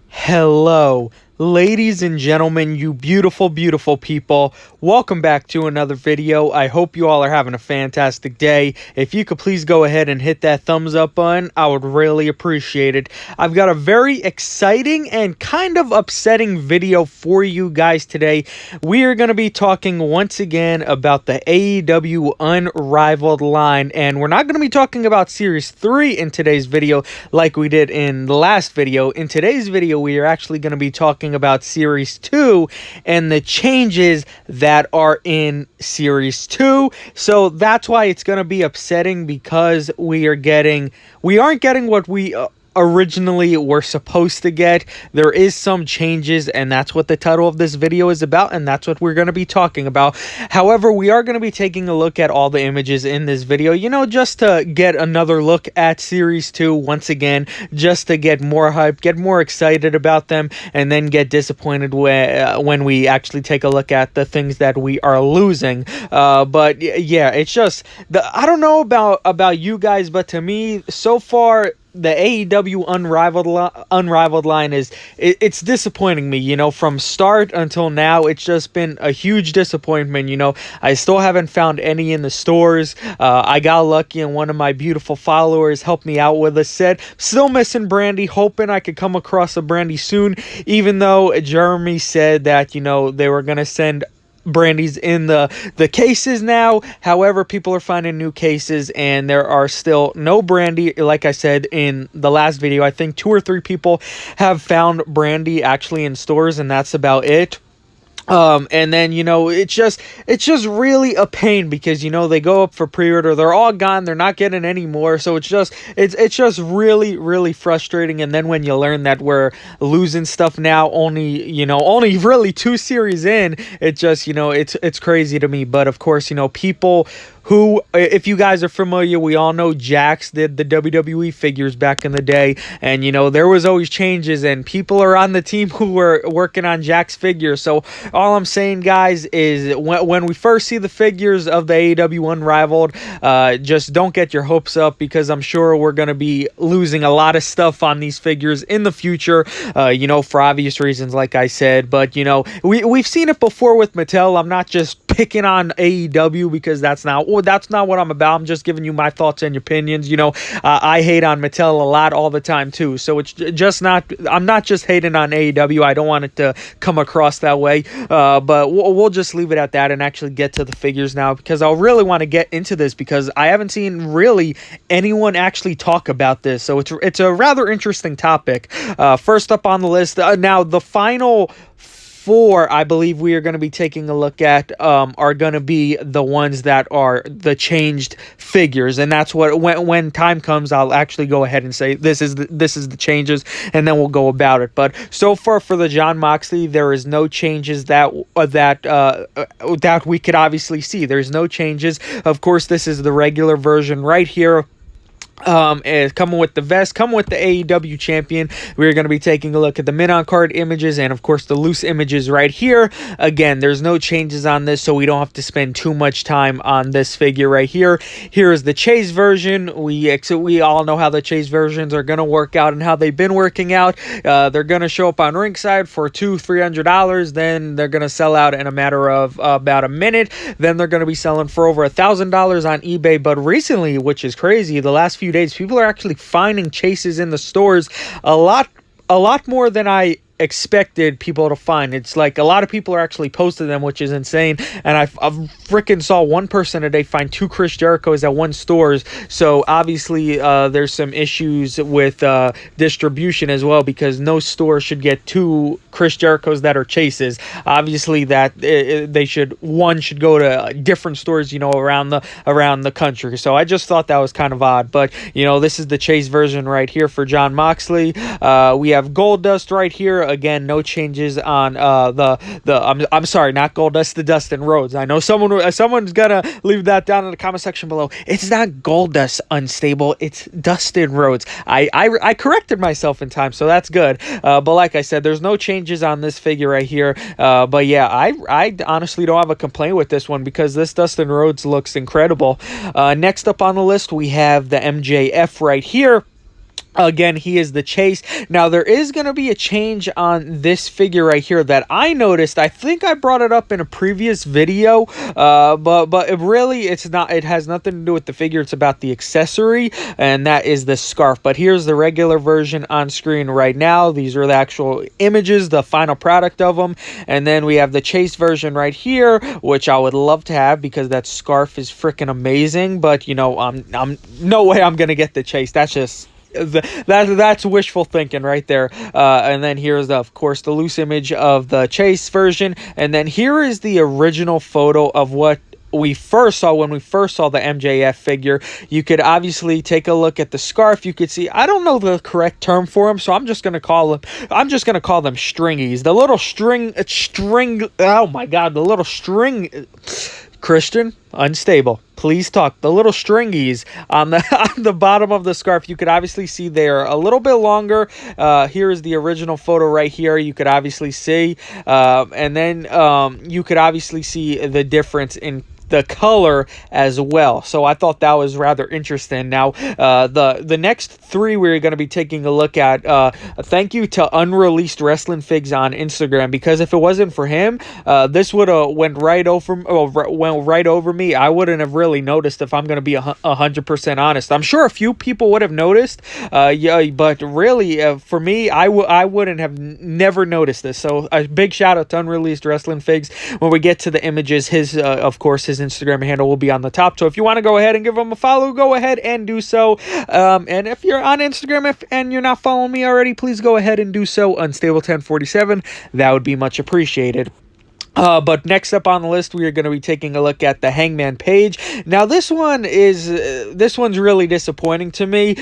Hello, ladies and gentlemen, you beautiful, beautiful people. Welcome back to another video. I hope you all are having a fantastic day. If you could please go ahead and hit that thumbs up button, I would really appreciate it. I've got a very exciting and kind of upsetting video for you guys today. We are going to be talking once again about the AEW Unrivaled line, and we're not going to be talking about Series 3 in today's video like we did in the last video. In today's video, we are actually going to be talking about Series 2 and the changes that are in Series 2. So that's why it's going to be upsetting, because we aren't getting what we originally were supposed to get. There is some changes, and that's what the title of this video is about, and that's what we're going to be talking about. However, we are going to be taking a look at all the images in this video, you know, just to get another look at Series 2 once again, just to get more hype, get more excited about them, and then get disappointed when we actually take a look at the things that we are losing. But yeah, it's just I don't know about you guys, but to me, so far, the AEW Unrivaled line it's disappointing me, you know, from start until now. It's just been a huge disappointment. You know, I still haven't found any in the stores. I got lucky and one of my beautiful followers helped me out with a set. Still missing Brandy, hoping I could come across a Brandy soon, even though Jeremy said that, you know, they were going to send Brandy's in the cases now. However, people are finding new cases, and there are still no Brandy. Like I said in the last video, I think 2 or 3 people have found Brandy actually in stores, and that's about it. And then, you know, it's just really a pain, because, you know, they go up for pre-order, they're all gone, they're not getting any more. So it's just really, really frustrating. And then when you learn that we're losing stuff now, only really 2 series in, it just, you know, it's crazy to me. But of course, you know, people who, if you guys are familiar, we all know Jax did the WWE figures back in the day, and, you know, there was always changes, and people are on the team who were working on Jax figures. So all I'm saying, guys, is when we first see the figures of the AEW Unrivaled, just don't get your hopes up, because I'm sure we're going to be losing a lot of stuff on these figures in the future, you know, for obvious reasons, like I said. But, you know, we've seen it before with Mattel. I'm not just picking on AEW, because that's not what I'm about. I'm just giving you my thoughts and opinions. You know, I hate on Mattel a lot all the time too. So it's just not, I'm not just hating on AEW. I don't want it to come across that way. But we'll just leave it at that and actually get to the figures now, because I really want to get into this, because I haven't seen really anyone actually talk about this. So it's a rather interesting topic. First up on the list, now the final 4 I believe we are going to be taking a look at are going to be the ones that are the changed figures, and that's what when time comes, I'll actually go ahead and say this is the changes, and then we'll go about it. But so far for the Jon Moxley, there is no changes that we could obviously see. There's no changes. Of course, this is the regular version right here. Coming with the vest, coming with the AEW champion. We're going to be taking a look at the mid-on-card images and, of course, the loose images right here. Again, there's no changes on this, so we don't have to spend too much time on this figure right here. Here is the Chase version. We all know how the Chase versions are going to work out and how they've been working out. They're going to show up on ringside for $200-$300. Then they're going to sell out in a matter of about a minute. Then they're going to be selling for over $1,000 on eBay. But recently, which is crazy, the last few days, people are actually finding Chases in the stores a lot more than I expected people to find. It's like a lot of people are actually posting them, which is insane. And I freaking saw one person today find 2 Chris Jerichos at one stores. So obviously there's some issues with distribution as well, because no store should get 2 Chris Jerichos that are Chases. Obviously that one should go to different stores, you know, around the country. So I just thought that was kind of odd. But, you know, this is the Chase version right here for Jon Moxley. We have Goldust right here. Again, no changes on I'm sorry, not Goldust, the Dustin Rhodes. I know someone's gonna leave that down in the comment section below. It's not Goldust Unstable, it's Dustin Rhodes. I corrected myself in time, so that's good. But like I said, there's no changes changes on this figure right here. But yeah, I honestly don't have a complaint with this one because this Dustin Rhodes looks incredible. Next up on the list, we have the MJF right here. Again, he is the Chase. Now, there is going to be a change on this figure right here that I noticed. I think I brought it up in a previous video, but it's not. It has nothing to do with the figure. It's about the accessory, and that is the scarf. But here's the regular version on screen right now. These are the actual images, the final product of them. And then we have the Chase version right here, which I would love to have because that scarf is freaking amazing. But, you know, I'm no way I'm going to get the Chase. That's just... That's wishful thinking right there. And then here's of course the loose image of the Chase version, and then here is the original photo of what we first saw when we first saw the MJF figure. You could obviously take a look at the scarf. You could see, I don't know the correct term for them, so I'm just gonna call them stringies. The little string. Oh my God, the little string. Christian, unstable. Please talk. The little stringies on the bottom of the scarf, you could obviously see they're a little bit longer. Here is the original photo right here. You could obviously see, and then you could obviously see the difference in the color as well. So I thought that was rather interesting. Now, the next three we're going to be taking a look at. Thank you to Unreleased Wrestling Figs on Instagram, because if it wasn't for him, this would have went right over me. I wouldn't have really noticed, if I'm going to be 100% honest. I'm sure a few people would have noticed, yeah, but really for me, I wouldn't have never noticed this. So a big shout out to Unreleased Wrestling Figs. When we get to the images, his of course his Instagram handle will be on the top. So if you want to go ahead and give him a follow, go ahead and do so. And if you're on Instagram and you're not following me already, please go ahead and do so. Unstable1047. That would be much appreciated. But next up on the list, we are going to be taking a look at the Hangman Page. Now, this one's really disappointing to me,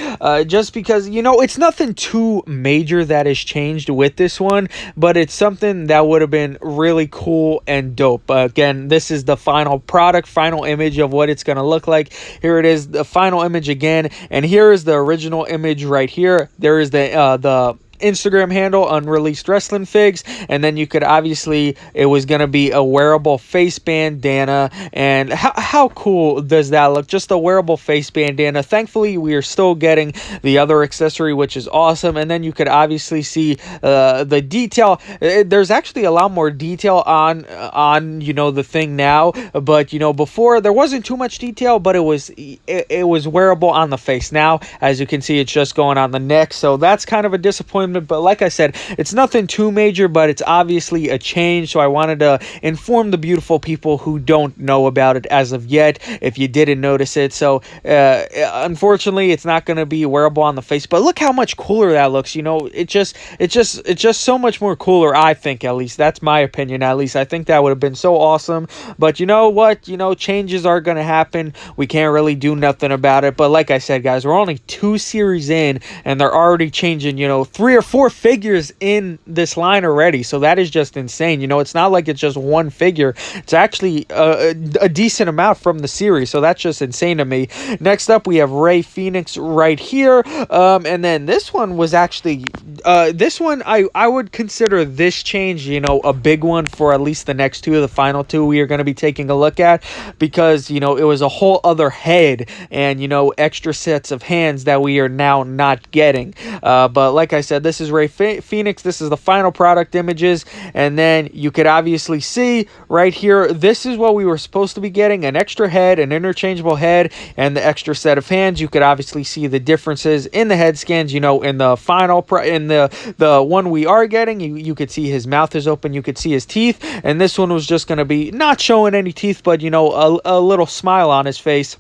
just because, you know, it's nothing too major that has changed with this one, but it's something that would have been really cool and dope. Again, this is the final product, final image of what it's going to look like. Here it is, the final image again, and here is the original image right here. There is the Instagram handle, Unreleased Wrestling Figs, and then you could obviously, it was going to be a wearable face bandana. And how cool does that look? Just a wearable face bandana. Thankfully, we are still getting the other accessory, which is awesome. And then you could obviously see the detail. There's actually a lot more detail on you know, the thing now, but you know, before there wasn't too much detail, but it was wearable on the face. Now, as you can see, it's just going on the neck, so that's kind of a disappointment. But like I said, it's nothing too major, but it's obviously a change. So I wanted to inform the beautiful people who don't know about it as of yet, if you didn't notice it. So unfortunately, it's not going to be wearable on the face. But look how much cooler that looks. You know, it's just so much more cooler. I think, at least that's my opinion. At least I think that would have been so awesome. But you know what? You know, changes are going to happen. We can't really do nothing about it. But like I said, guys, we're only 2 series in, and they're already changing, you know, 3 or 4 figures in this line already. So that is just insane. You know, it's not like it's just one figure. It's actually a decent amount from the series. So that's just insane to me. Next up, we have Rey Fenix right here. And then this one was actually, this one, I would consider this change, you know, a big one for at least the next 2, the final 2 we are going to be taking a look at, because, you know, it was a whole other head and, you know, extra sets of hands that we are now not getting. But like I said, this is Rey Fenix. This is the final product images, and then you could obviously see right here, this is what we were supposed to be getting: an extra head, an interchangeable head, and the extra set of hands. You could obviously see the differences in the head scans. You know, in the final in the one we are getting, you could see his mouth is open, you could see his teeth, and this one was just going to be not showing any teeth, but you know, a little smile on his face.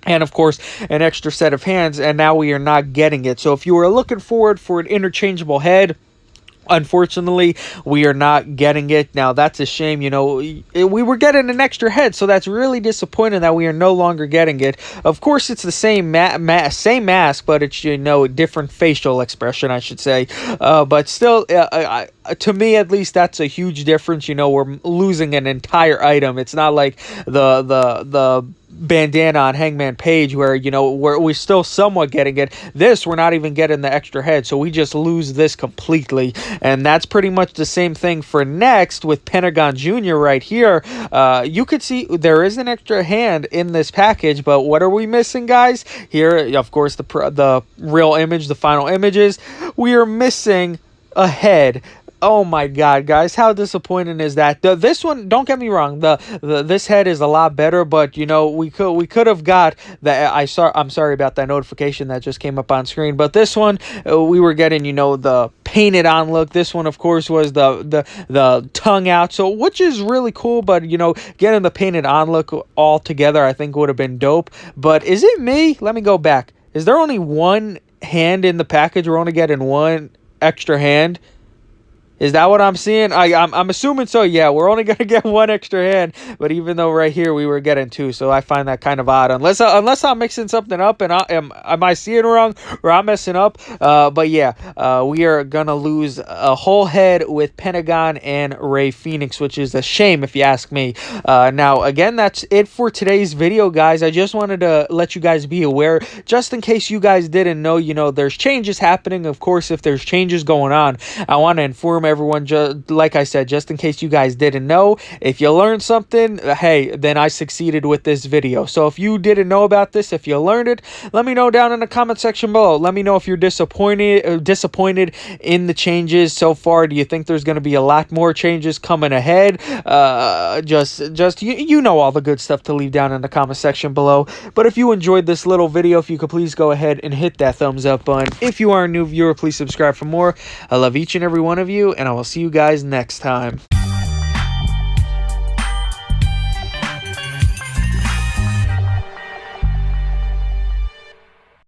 And of course, an extra set of hands, and now we are not getting it. So if you were looking forward for an interchangeable head, unfortunately, we are not getting it. Now, that's a shame. You know, we were getting an extra head, so that's really disappointing that we are no longer getting it. Of course, it's the same same mask, but it's, you know, a different facial expression, I should say. But still, to me at least, that's a huge difference. You know, we're losing an entire item. It's not like the bandana on Hangman Page, where, you know, we're still somewhat getting it. This, we're not even getting the extra head, so we just lose this completely. And that's pretty much the same thing for next with Pentagon Junior right here. You could see there is an extra hand in this package, but what are we missing, guys? Here, of course, the real image, the final images, we are missing a head. Oh my god, guys, how disappointing is that? This one, don't get me wrong, this head is a lot better, but you know, we could have got the I'm sorry about that notification that just came up on screen, but this one we were getting, you know, the painted on look. This one, of course, was the tongue out, so which is really cool, but you know, getting the painted on look all together I think would have been dope. But is it me? Let me go back. Is there only one hand in the package? We're only getting one extra hand. Is that what I'm seeing? I'm assuming so. Yeah, we're only gonna get one extra hand, but even though right here we were getting two, so I find that kind of odd. Unless I'm mixing something up, and am I seeing wrong or I'm messing up? But yeah, we are gonna lose a whole head with Pentagon and Rey Fenix, which is a shame if you ask me. Now again, that's it for today's video, guys. I just wanted to let you guys be aware, just in case you guys didn't know. You know, there's changes happening. Of course, if there's changes going on, I want to inform everyone, just like I said, just in case you guys didn't know. If you learned something, hey, then I succeeded with this video. So if you didn't know about this, if you learned it, let me know down in the comment section below. Let me know if you're disappointed in the changes so far. Do you think there's going to be a lot more changes coming ahead? Just you know all the good stuff to leave down in the comment section below. But if you enjoyed this little video, if you could please go ahead and hit that thumbs up button. If you are a new viewer, please subscribe for more. I love each and every one of you, and I will see you guys next time.